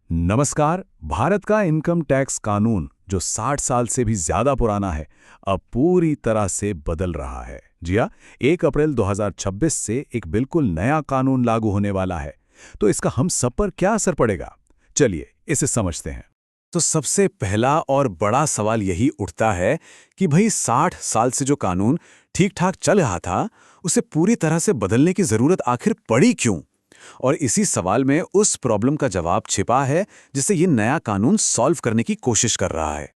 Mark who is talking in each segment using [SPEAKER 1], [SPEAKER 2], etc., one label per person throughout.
[SPEAKER 1] नमस्कार। भारत का income tax कानून जो 60 साल से भी ज्यादा पुराना है, अब पूरी तरह से बदल रहा है। जी हाँ, 1 अप्रैल 2026 से एक बिल्कुल नया कानून लागू होने वाला है। तो इसका हम सब पर क्या असर पड़ेगा, चलिए इसे समझते हैं। तो सबसे पहला और बड़ा सवाल यही उठता है कि भाई 60 साल से जो कानून ठीक ठाक चल रहा था, उसे पूरी तरह से बदलने की जरूरत आखिर पड़ी क्यों? और इसी सवाल में उस प्रॉब्लम का जवाब छिपा है जिसे ये नया कानून सॉल्व करने की कोशिश कर रहा है।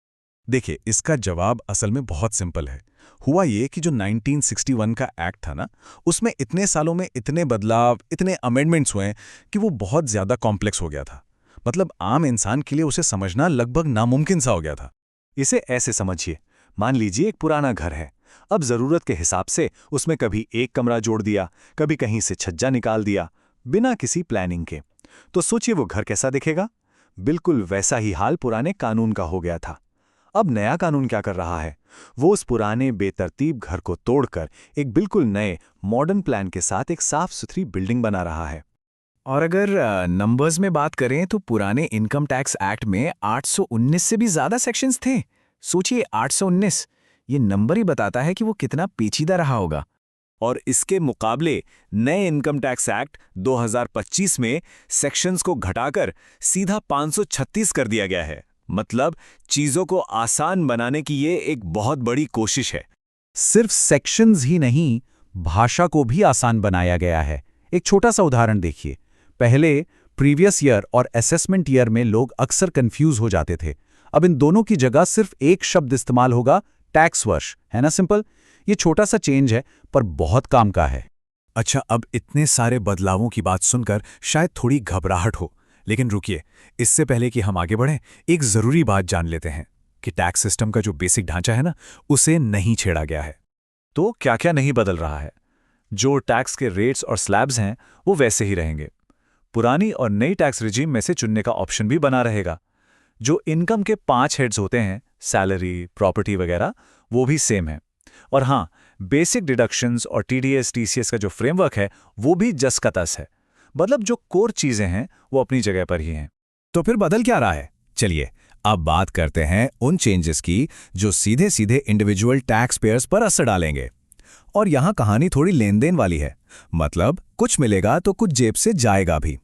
[SPEAKER 1] देखिए, इसका जवाब असल में बहुत सिंपल है। हुआ ये कि जो 1961 का एक्ट था ना, उसमें इतने सालों में इतने बदलाव, इतने अमेंडमेंट्स हुए कि वो बहुत ज्यादा कॉम्प्लेक्स हो गया था। मतलब आम इंसान के लिए उसे समझना लगभग नामुमकिन सा हो गया था। इसे ऐसे समझिए, मान लीजिए एक पुराना घर है। अब जरूरत के हिसाब से उसमें कभी एक कमरा जोड़ दिया, कभी कहीं से छज्जा निकाल दिया, बिना किसी प्लानिंग के। तो सोचिए वो घर कैसा दिखेगा। बिल्कुल वैसा ही हाल पुराने कानून का हो गया था। अब नया कानून क्या कर रहा है? वो उस पुराने बेतरतीब घर को तोड़कर एक बिल्कुल नए मॉडर्न प्लान के साथ एक साफ सुथरी बिल्डिंग बना रहा है। और अगर नंबर्स में बात करें तो पुराने इनकम टैक्स एक्ट में 819 से भी ज्यादा सेक्शंस थे। सोचिए 819, ये नंबर ही बताता है कि वो कितना पेचीदा रहा होगा। और इसके मुकाबले नए इनकम टैक्स एक्ट 2025 में सेक्शंस को घटाकर सीधा 536 कर दिया गया है। मतलब चीजों को आसान बनाने की ये एक बहुत बड़ी कोशिश है।
[SPEAKER 2] सिर्फ सेक्शंस ही नहीं, भाषा को भी आसान बनाया गया है। एक छोटा सा उदाहरण देखिए। पहले प्रीवियस ईयर और असेसमेंट ईयर में लोग अक्सर कंफ्यूज हो जाते थे। अब इन दोनों की जगह सिर्फ एक शब्द इस्तेमाल होगा, टैक्स वर्ष। है ना सिंपल? ये छोटा सा चेंज है, पर बहुत काम का है।
[SPEAKER 1] अच्छा, अब इतने सारे बदलावों की बात सुनकर शायद थोड़ी घबराहट हो, लेकिन रुकिए, इससे पहले कि हम आगे बढ़ें, एक जरूरी बात जान लेते हैं कि टैक्स सिस्टम का जो बेसिक ढांचा है ना, उसे नहीं छेड़ा गया है। तो क्या क्या नहीं बदल रहा है? जो टैक्स के रेट्स और स्लैब्स हैं, वो वैसे ही रहेंगे। पुरानी और नई टैक्स रिजीम में से चुनने का ऑप्शन भी बना रहेगा। जो इनकम के 5 हेड्स होते हैं, सैलरी, प्रॉपर्टी वगैरह, वो भी सेम है। और हाँ, बेसिक डिडक्शंस और टीडीएस टीसीएस का जो फ्रेमवर्क है, वो भी जस का तस है। मतलब जो कोर चीजें हैं वो अपनी जगह पर ही हैं। तो फिर बदल क्या रहा है? चलिए अब बात करते हैं उन चेंजेस की जो सीधे सीधे इंडिविजुअल टैक्स पेयर्स पर असर डालेंगे। और यहां कहानी थोड़ी लेन देन वाली है। मतलब कुछ मिलेगा तो कुछ जेब से जाएगा भी।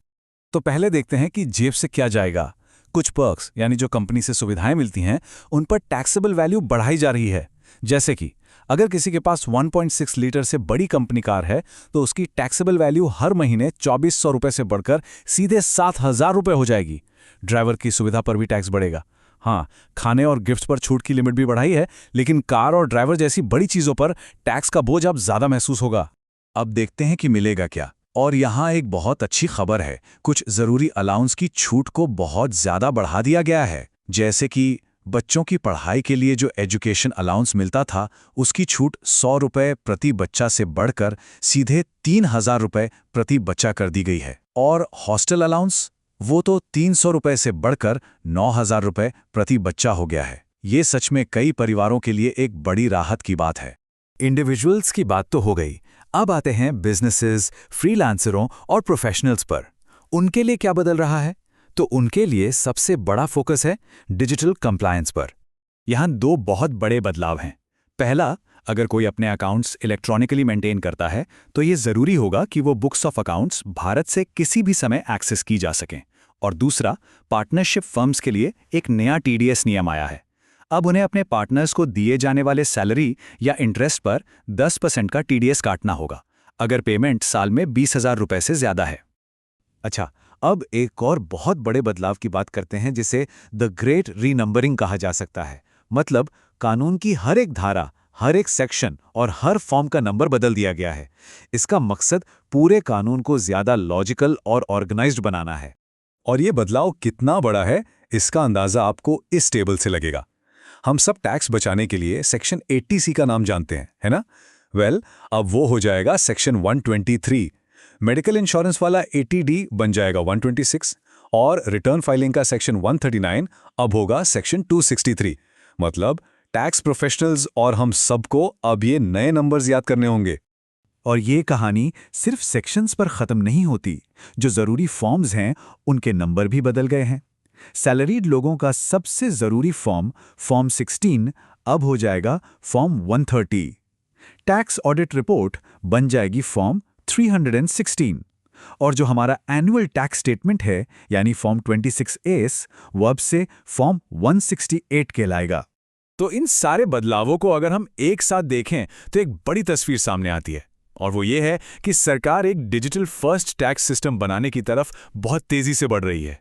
[SPEAKER 1] तो पहले देखते हैं कि जेब से क्या जाएगा। कुछ पर्क्स, यानी जो कंपनी से सुविधाएं मिलती हैं, उन पर टैक्सेबल वैल्यू बढ़ाई जा रही है। जैसे कि अगर किसी के पास 1.6 लीटर से बड़ी कंपनी कार है, तो उसकी टैक्सेबल वैल्यू हर महीने 2400 रुपए से बढ़कर सीधे 7000 रुपए हो जाएगी। ड्राइवर की सुविधा पर भी टैक्स बढ़ेगा। हाँ, खाने और गिफ्ट्स पर छूट की लिमिट भी बढ़ाई है, लेकिन कार और ड्राइवर जैसी बड़ी चीजों पर टैक्स का बोझ अब ज्यादा महसूस होगा। अब देखते हैं कि मिलेगा क्या। और यहाँ एक बहुत अच्छी खबर है, कुछ जरूरी अलाउंस की छूट को बहुत ज्यादा बढ़ा दिया गया है। जैसे कि बच्चों की पढ़ाई के लिए जो एजुकेशन अलाउंस मिलता था, उसकी छूट 100 रुपए प्रति बच्चा से बढ़कर सीधे 3000 रुपए प्रति बच्चा कर दी गई है। और हॉस्टल अलाउंस, वो तो 300 रुपए से बढ़कर 9000 रुपए प्रति बच्चा हो गया है। ये सच में कई परिवारों के लिए एक बड़ी राहत की बात है। इंडिविजुअल्स की बात तो हो गई, अब आते हैं बिजनेसेस, फ्रीलांसरों और प्रोफेशनल्स पर। उनके लिए क्या बदल रहा है? तो उनके लिए सबसे बड़ा फोकस है डिजिटल कंप्लायंस पर। यहां 2 बहुत बड़े बदलाव हैं। पहला, अगर कोई अपने अकाउंट्स इलेक्ट्रॉनिकली मेंटेन करता है, तो ये जरूरी होगा कि वो बुक्स ऑफ अकाउंट्स भारत से किसी भी समय एक्सेस की जा सकें। और दूसरा, पार्टनरशिप फर्म्स के लिए एक नया टीडीएस नियम आया है। अब उन्हें अपने पार्टनर्स को दिए जाने वाले सैलरी या इंटरेस्ट पर 10% का टीडीएस काटना होगा, अगर पेमेंट साल में 20,000 रुपए से ज्यादा है। अच्छा, अब एक और बहुत बड़े बदलाव की बात करते हैं, जिसे द ग्रेट रीनंबरिंग कहा जा सकता है। मतलब कानून की हर एक धारा, हर एक सेक्शन और हर फॉर्म का नंबर बदल दिया गया है। इसका मकसद पूरे कानून को ज्यादा लॉजिकल और ऑर्गेनाइज्ड बनाना है। और ये बदलाव कितना बड़ा है, इसका अंदाजा आपको इस टेबल से लगेगा। हम सब टैक्स बचाने के लिए सेक्शन 80C का नाम जानते हैं, है ना? अब वो हो जाएगा सेक्शन 123। मेडिकल इंश्योरेंस वाला 80D बन जाएगा 126 और रिटर्न फाइलिंग का सेक्शन 139 अब होगा सेक्शन 263। मतलब टैक्स प्रोफेशनल्स और हम सबको अब ये नए नंबर्स याद करने होंगे। और ये कहानी सिर्फ सेक्शंस पर खत्म नहीं होती। जो जरूरी फॉर्म्स हैं, उनके नंबर भी बदल गए हैं। सैलरीड लोगों का सबसे जरूरी फॉर्म 16 अब हो जाएगा फॉर्म 130। टैक्स ऑडिट रिपोर्ट बन जाएगी फॉर्म 316। और जो हमारा एनुअल टैक्स स्टेटमेंट है यानी फॉर्म 26A वो अब से फॉर्म 168 कहलाएगा। तो इन सारे बदलावों को अगर हम एक साथ देखें तो एक बड़ी तस्वीर सामने आती है, और वो ये है कि सरकार एक डिजिटल फर्स्ट टैक्स सिस्टम बनाने की तरफ बहुत तेजी से बढ़ रही है।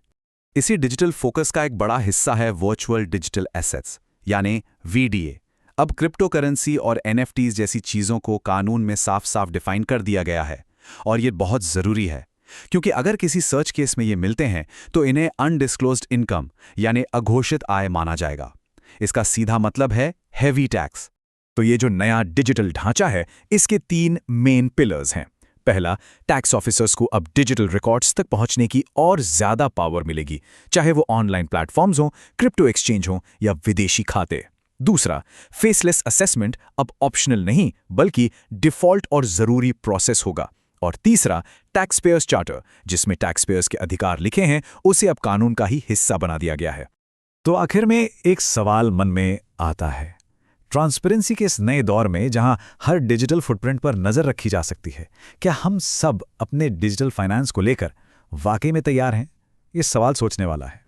[SPEAKER 2] इसी डिजिटल फोकस का एक बड़ा हिस्सा है वर्चुअल डिजिटल एसेट्स यानी VDA। अब क्रिप्टो करेंसी और NFTs जैसी चीज़ों को कानून में साफ साफ डिफाइन कर दिया गया है, और ये बहुत ज़रूरी है क्योंकि अगर किसी सर्च केस में ये मिलते हैं तो इन्हें अनडिस्क्लोज्ड इनकम यानी अघोषित आय माना जाएगा। इसका सीधा मतलब है हेवी टैक्स।
[SPEAKER 1] तो ये जो नया डिजिटल ढांचा है इसके 3 मेन पिलर्स हैं। पहला, टैक्स ऑफिसर्स को अब डिजिटल रिकॉर्ड्स तक पहुंचने की और ज्यादा पावर मिलेगी, चाहे वो ऑनलाइन प्लेटफॉर्म्स हों, क्रिप्टो एक्सचेंज हों या विदेशी खाते। दूसरा, फेसलेस असेसमेंट अब ऑप्शनल नहीं बल्कि डिफॉल्ट और जरूरी प्रोसेस होगा। और तीसरा, टैक्स पेयर्स चार्टर, जिसमें टैक्स पेयर्स के अधिकार लिखे हैं, उसे अब कानून का ही हिस्सा बना दिया गया है। तो आखिर में एक सवाल मन में आता है, ट्रांसपेरेंसी के इस नए दौर में जहां हर डिजिटल फुटप्रिंट पर नजर रखी जा सकती है, क्या हम सब अपने डिजिटल फाइनेंस को लेकर वाकई में तैयार हैं? ये सवाल सोचने वाला है।